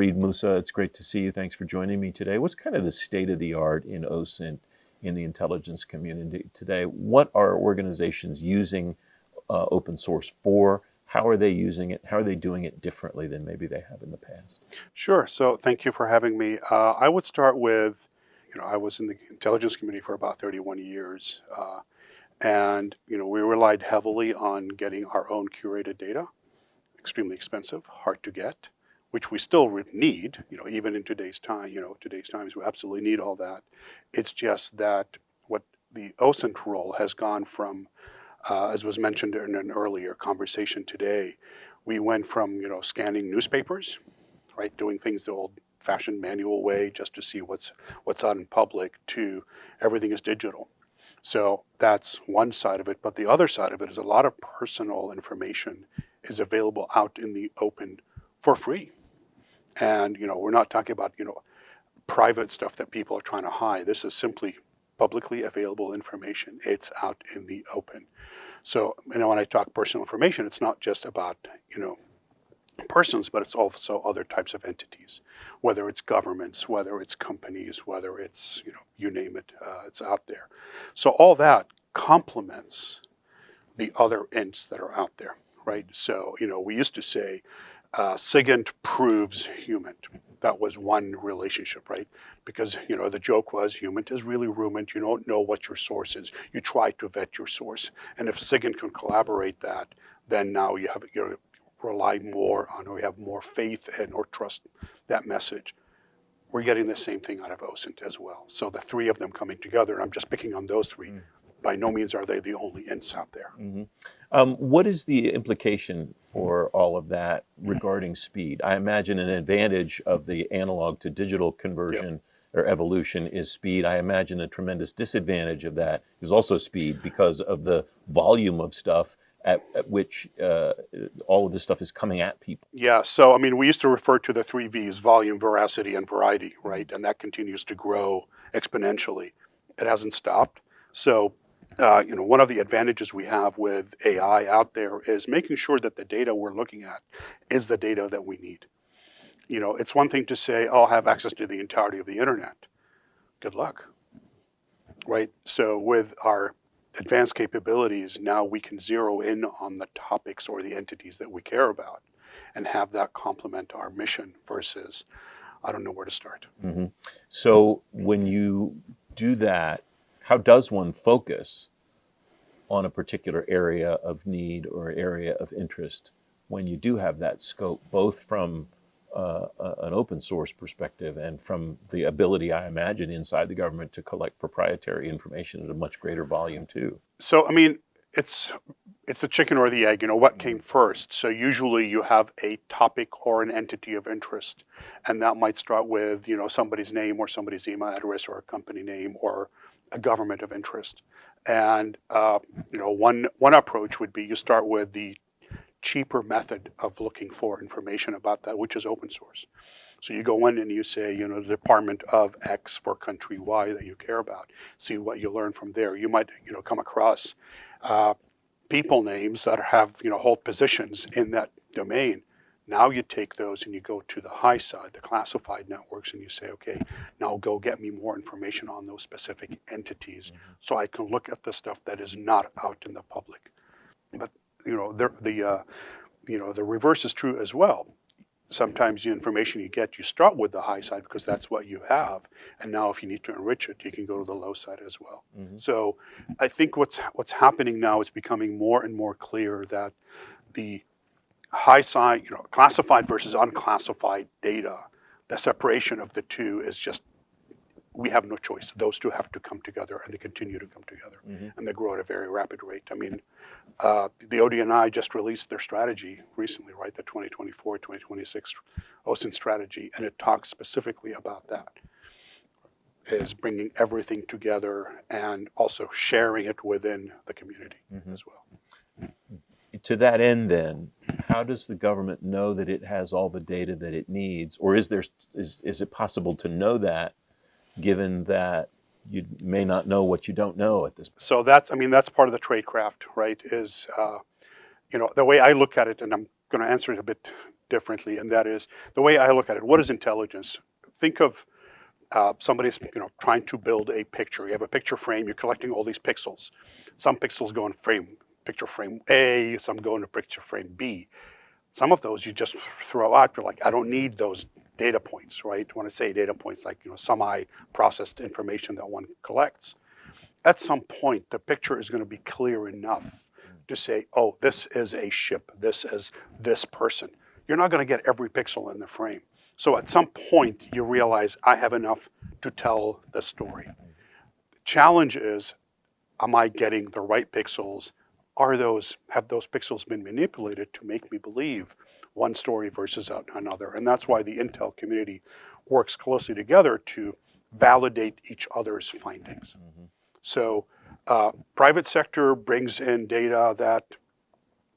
Farid, Musa, it's great to see you. Thanks for joining me today. What's kind of the state of the art in OSINT in the intelligence community today? What are organizations using open source for? How are they using it? How are they doing it differently than maybe they have in the past? Sure. So thank you for having me. I would start with, I was in the intelligence community for about 31 years. And we relied heavily on getting our own curated data, extremely expensive, hard to get, which we still need, even in today's time. Today's times we absolutely need all that. It's just that what the OSINT role has gone from, as was mentioned in an earlier conversation today, we went from scanning newspapers, right, doing things the old-fashioned manual way just to see what's out in public, to everything is digital. So that's one side of it, but the other side of it is a lot of personal information is available out in the open for free. And we're not talking about private stuff that people are trying to hide. This is simply publicly available information. It's out in the open. So when I talk personal information, it's not just about persons, but it's also other types of entities, whether it's governments, whether it's companies, whether it's, you name it, it's out there. So all that complements the other ints that are out there, right? So, we used to say, SIGINT proves human. That was one relationship, right? Because, the joke was HUMINT is really RUMINT. You don't know what your source is. You try to vet your source. And if SIGINT can collaborate that, then now you have, rely more on, or we have more faith in or trust that message. We're getting the same thing out of OSINT as well. So the three of them coming together, and I'm just picking on those three. By no means are they the only ints out there. What is the implication for all of that regarding speed? I imagine an advantage of the analog to digital conversion or evolution is speed. I imagine a tremendous disadvantage of that is also speed because of the volume of stuff at which all of this stuff is coming at people. Yeah, so we used to refer to the three V's: volume, veracity, and variety, right? And that continues to grow exponentially. It hasn't stopped. So, one of the advantages we have with AI out there is making sure that the data we're looking at is the data that we need. It's one thing to say, I'll have access to the entirety of the internet. Good luck, right? So with our advanced capabilities, now we can zero in on the topics or the entities that we care about and have that complement our mission versus, I don't know where to start. So when you do that, how does one focus on a particular area of need or area of interest when you do have that scope, both from an open source perspective and from the ability, I imagine, inside the government to collect proprietary information at a much greater volume too? So, it's the chicken or the egg, what came first? So usually you have a topic or an entity of interest, and that might start with, somebody's name or somebody's email address or a company name or a government of interest. And, one approach would be you start with the cheaper method of looking for information about that, which is open source. So you go in and you say, the Department of X for country Y that you care about, see what you learn from there. You might, come across people names that have, hold positions in that domain. Now you take those and you go to the high side, the classified networks, and you say, okay, now go get me more information on those specific entities so I can look at the stuff that is not out in the public. But the reverse is true as well. Sometimes the information you get, you start with the high side because that's what you have, and now if you need to enrich it, you can go to the low side as well. So I think what's happening now is becoming more and more clear that the high side, classified versus unclassified data, the separation of the two is just, we have no choice. Those two have to come together, and they continue to come together, and they grow at a very rapid rate. The ODNI just released their strategy recently, right? The 2024, 2026 OSINT strategy, and it talks specifically about that, is bringing everything together and also sharing it within the community as well. To that end, then, how does the government know that it has all the data that it needs, or is it possible to know that, given that you may not know what you don't know at this point? So that's part of the tradecraft, right? Is the way I look at it, and I'm going to answer it a bit differently, and that is the way I look at it. What is intelligence? Think of somebody's trying to build a picture. You have a picture frame. You're collecting all these pixels. Some pixels go in picture frame A. Some go into picture frame B. Some of those you just throw out. You're like, I don't need those data points, right? When I say data points, like semi-processed information that one collects. At some point, the picture is going to be clear enough to say, oh, this is a ship. This is this person. You're not going to get every pixel in the frame. So at some point, you realize I have enough to tell the story. The challenge is, am I getting the right pixels? Have those pixels been manipulated to make me believe one story versus another? And that's why the Intel community works closely together to validate each other's findings. Mm-hmm. So private sector brings in data that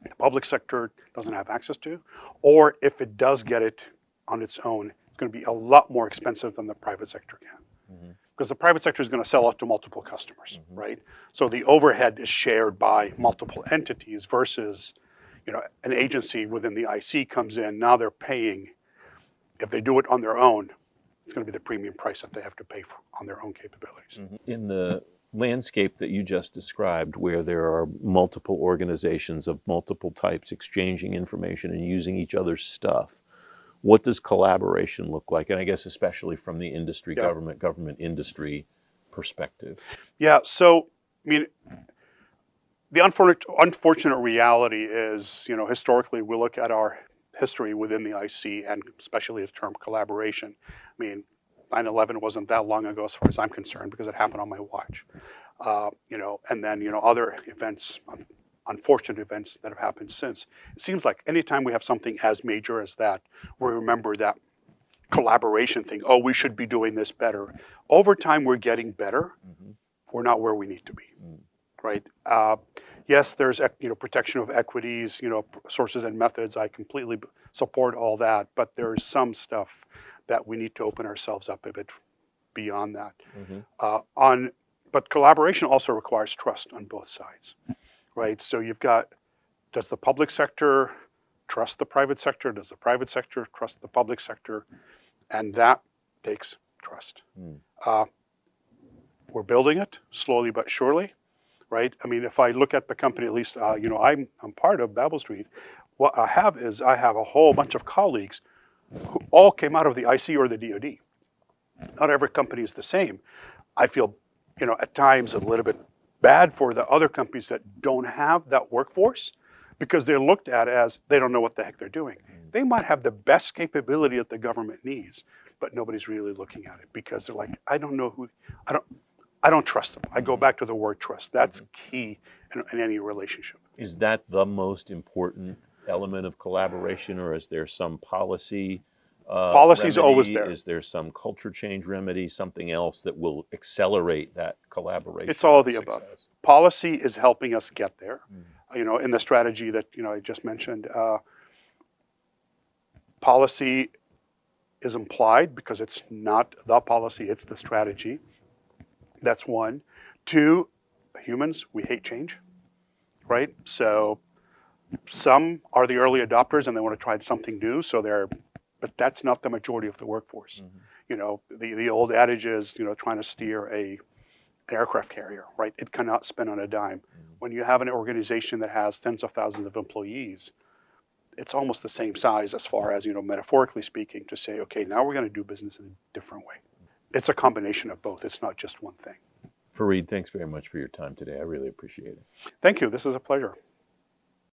the public sector doesn't have access to, or if it does get it on its own, it's going to be a lot more expensive than the private sector can. Mm-hmm. Because the private sector is going to sell out to multiple customers, mm-hmm. right? So the overhead is shared by multiple entities versus, an agency within the IC comes in, now they're paying. If they do it on their own, it's going to be the premium price that they have to pay for on their own capabilities. Mm-hmm. In the landscape that you just described, where there are multiple organizations of multiple types exchanging information and using each other's stuff, what does collaboration look like? And I guess especially from the industry, government industry perspective. Yeah, so, the unfortunate reality is, historically we look at our history within the IC and especially the term collaboration. 9/11 wasn't that long ago as far as I'm concerned because it happened on my watch. And then, other events, unfortunate events that have happened since. It seems like anytime we have something as major as that, we remember that collaboration thing. Oh, we should be doing this better. Over time, we're getting better. Mm-hmm. We're not where we need to be, right? Yes, there's protection of equities, sources and methods. I completely support all that, but there's some stuff that we need to open ourselves up a bit beyond that. Mm-hmm. But collaboration also requires trust on both sides. Right, so you've got, does the public sector trust the private sector? Does the private sector trust the public sector? And that takes trust. We're building it slowly but surely, right? If I look at the company, at least, I'm part of Babel Street. What I have is I have a whole bunch of colleagues who all came out of the IC or the DoD. Not every company is the same. I feel, at times a little bit bad for the other companies that don't have that workforce because they're looked at as they don't know what the heck they're doing. They might have the best capability that the government needs, but nobody's really looking at it because they're like, I don't trust them. I go back to the word trust. That's key in any relationship. Is that the most important element of collaboration, or is there some policy Policy's remedy? Always there. Is there some culture change remedy, something else that will accelerate that collaboration? It's all of the above. Policy is helping us get there. In the strategy that I just mentioned, policy is implied because it's not the policy, it's the strategy. That's one. Two, humans, we hate change, right? So some are the early adopters and they want to try something new, but that's not the majority of the workforce. Mm-hmm. The old adage is, trying to steer an aircraft carrier, right? It cannot spin on a dime. Mm-hmm. When you have an organization that has tens of thousands of employees, it's almost the same size as far as, metaphorically speaking, to say, okay, now we're going to do business in a different way. It's a combination of both. It's not just one thing. Farid, thanks very much for your time today. I really appreciate it. Thank you. This is a pleasure.